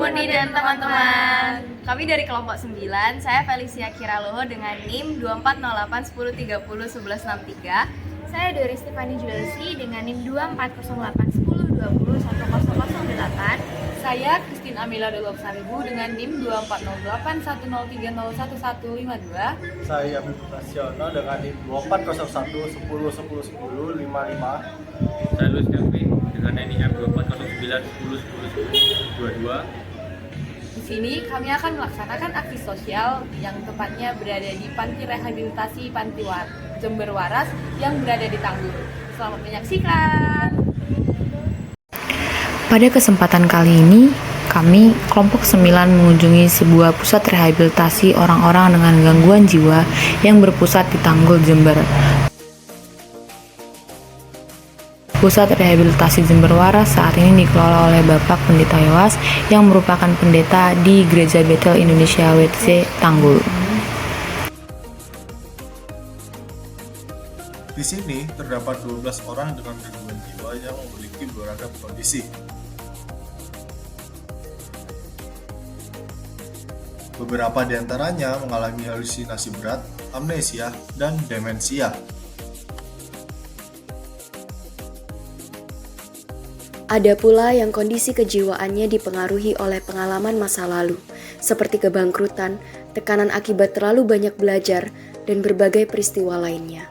Moni dan teman-teman. Kami dari kelompok 9, saya Felicia Kiraloho dengan NIM 240810301163. Saya Dori Stefani Julesi dengan NIM 240810201008. Saya Christine Amila Dolok Saribu dengan NIM 240810301152. Saya Abdul Prasiono dengan NIM 240110101055. Saya Luis Kevin dengan NIM 2409101022. Di sini kami akan melaksanakan aksi sosial yang tepatnya berada di Panti Rehabilitasi Jember Waras yang berada di Tanggul. Selamat menyaksikan. Pada kesempatan kali ini, kami kelompok 9 mengunjungi sebuah pusat rehabilitasi orang-orang dengan gangguan jiwa yang berpusat di Tanggul, Jember. Pusat Rehabilitasi Jember Waras saat ini dikelola oleh Bapak Pendeta Yowas yang merupakan pendeta di Gereja Bethel Indonesia WTC Tanggul. Di sini terdapat 12 orang dengan gangguan jiwa yang memiliki beragam kondisi. Beberapa di antaranya mengalami halusinasi berat, amnesia, dan demensia. Ada pula yang kondisi kejiwaannya dipengaruhi oleh pengalaman masa lalu, seperti kebangkrutan, tekanan akibat terlalu banyak belajar, dan berbagai peristiwa lainnya.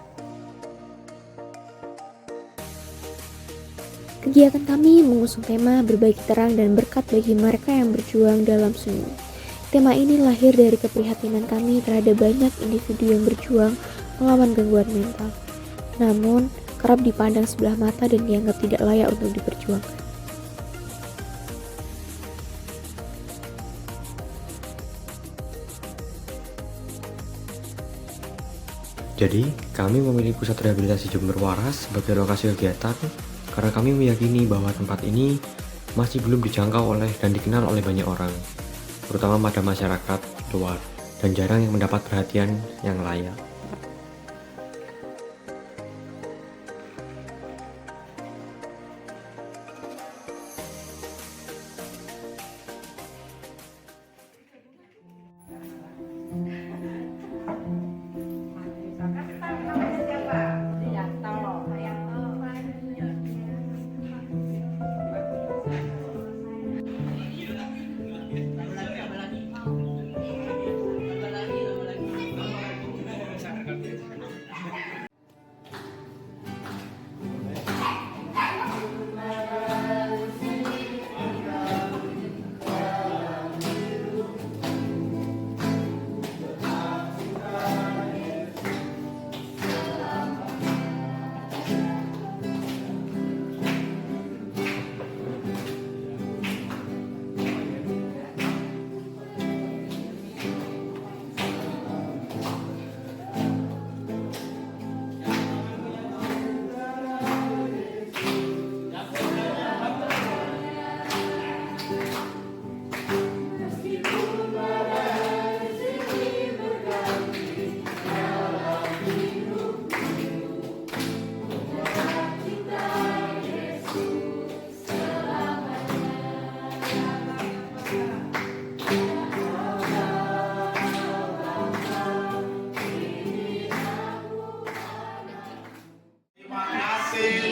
Kegiatan kami mengusung tema berbagi terang dan berkat bagi mereka yang berjuang dalam sunyi. Tema ini lahir dari keprihatinan kami terhadap banyak individu yang berjuang melawan gangguan mental, namun kerap dipandang sebelah mata dan dianggap tidak layak untuk diperjuangkan. Jadi, kami memilih Pusat Rehabilitasi Jember Waras sebagai lokasi kegiatan karena kami meyakini bahwa tempat ini masih belum dijangkau oleh dan dikenal oleh banyak orang, terutama pada masyarakat luar, dan jarang yang mendapat perhatian yang layak.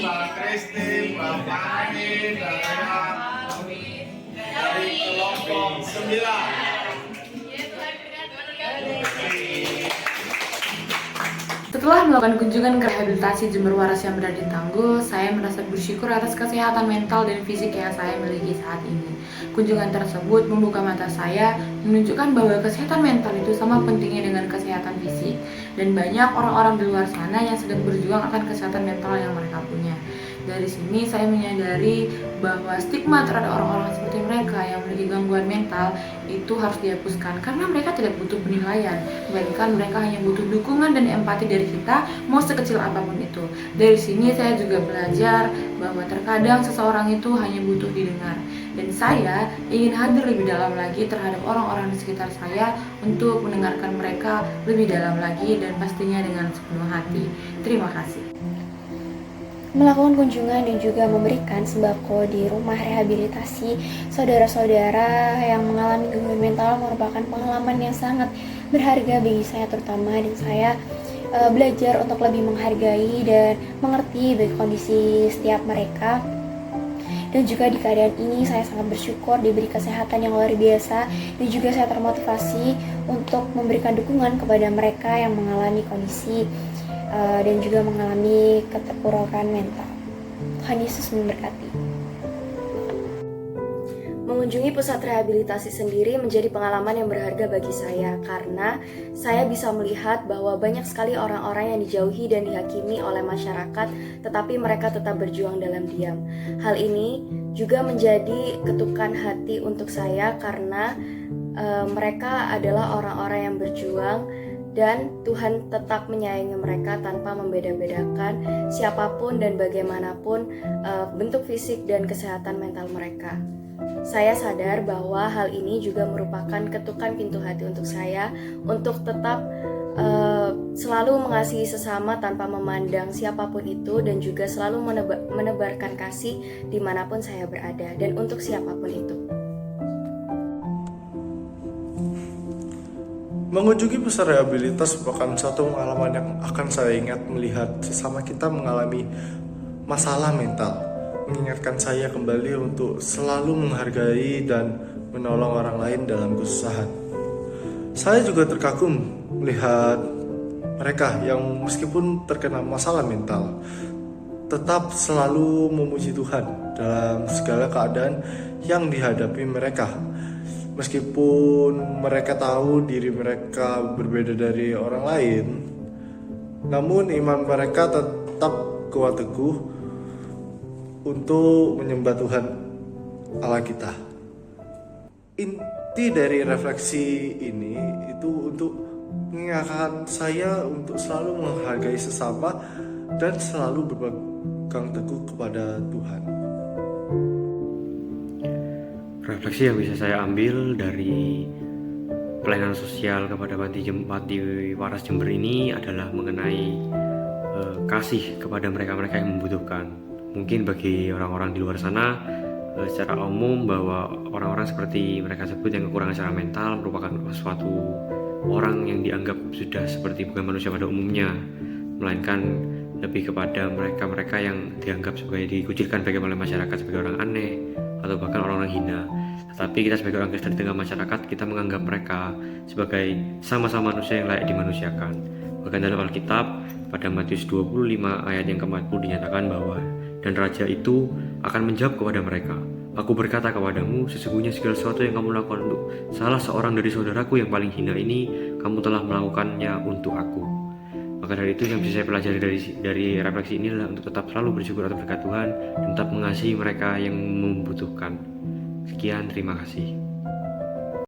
Mbak Kristi, Mbak Fani, dan dari kelompok 9. Setelah melakukan kunjungan ke rehabilitasi Jember Waras yang berada di Tanggul, saya merasa bersyukur atas kesehatan mental dan fisik yang saya miliki saat ini. Kunjungan tersebut membuka mata saya, menunjukkan bahwa kesehatan mental itu sama pentingnya dengan kesehatan fisik, dan banyak orang-orang di luar sana yang sedang berjuang akan kesehatan mental yang mereka punya. Dari sini saya menyadari bahwa stigma terhadap orang-orang seperti mereka yang memiliki gangguan mental itu harus dihapuskan karena mereka tidak butuh penilaian, melainkan mereka hanya butuh dukungan dan empati dari kita, mau sekecil apapun itu. Dari sini saya juga belajar bahwa terkadang seseorang itu hanya butuh didengar, dan saya ingin hadir lebih dalam lagi terhadap orang-orang di sekitar saya untuk mendengarkan mereka lebih dalam lagi dan pastinya dengan sepenuh hati. Terima kasih. melakukan kunjungan dan juga memberikan sembako di rumah rehabilitasi saudara-saudara yang mengalami gangguan mental merupakan pengalaman yang sangat berharga bagi saya terutama, dan saya belajar untuk lebih menghargai dan mengerti bagi kondisi setiap mereka. Dan juga di keadaan ini saya sangat bersyukur diberi kesehatan yang luar biasa, dan juga saya termotivasi untuk memberikan dukungan kepada mereka yang mengalami kondisi dan juga mengalami keterpurukan mental. Tuhan Yesus memberkati. Mengunjungi pusat rehabilitasi sendiri menjadi pengalaman yang berharga bagi saya karena saya bisa melihat bahwa banyak sekali orang-orang yang dijauhi dan dihakimi oleh masyarakat, tetapi mereka tetap berjuang dalam diam. Hal ini juga menjadi ketukan hati untuk saya karena mereka adalah orang-orang yang berjuang dan Tuhan tetap menyayangi mereka tanpa membeda-bedakan siapapun dan bagaimanapun bentuk fisik dan kesehatan mental mereka. Saya sadar bahwa hal ini juga merupakan ketukan pintu hati untuk saya untuk tetap selalu mengasihi sesama tanpa memandang siapapun itu, dan juga selalu menebarkan kasih dimanapun saya berada dan untuk siapapun itu. Mengunjungi pusat rehabilitas merupakan suatu pengalaman yang akan saya ingat melihat sesama kita mengalami masalah mental. Mengingatkan saya kembali untuk selalu menghargai dan menolong orang lain dalam kesusahan. Saya juga terkagum melihat mereka yang meskipun terkena masalah mental tetap selalu memuji Tuhan dalam segala keadaan yang dihadapi mereka. Meskipun mereka tahu diri mereka berbeda dari orang lain, namun iman mereka tetap kuat teguh untuk menyembah Tuhan Allah kita. Inti dari refleksi ini itu untuk mengingatkan saya untuk selalu menghargai sesama dan selalu berpegang teguh kepada Tuhan. Refleksi yang bisa saya ambil dari pelayanan sosial kepada panti waras Jember ini adalah mengenai kasih kepada mereka-mereka yang membutuhkan. Mungkin bagi orang-orang di luar sana secara umum bahwa orang-orang seperti mereka sebut yang kekurangan secara mental merupakan suatu orang yang dianggap sudah seperti bukan manusia pada umumnya, melainkan lebih kepada mereka-mereka yang dianggap sebagai dikucilkan bagi oleh masyarakat sebagai orang aneh atau bahkan orang-orang hina. Tetapi kita sebagai orang Kristen di tengah masyarakat, kita menganggap mereka sebagai sama-sama manusia yang layak dimanusiakan. Bahkan dalam Alkitab pada Matius 25 ayat yang ke-40 dinyatakan bahwa dan raja itu akan menjawab kepada mereka, aku berkata kepadamu, sesungguhnya segala sesuatu yang kamu lakukan untuk salah seorang dari saudaraku yang paling hina ini, kamu telah melakukannya untuk aku. Maka dari itu yang bisa saya pelajari dari refleksi ini adalah untuk tetap selalu bersyukur atas berkat Tuhan dan tetap mengasihi mereka yang membutuhkan. Sekian, terima kasih.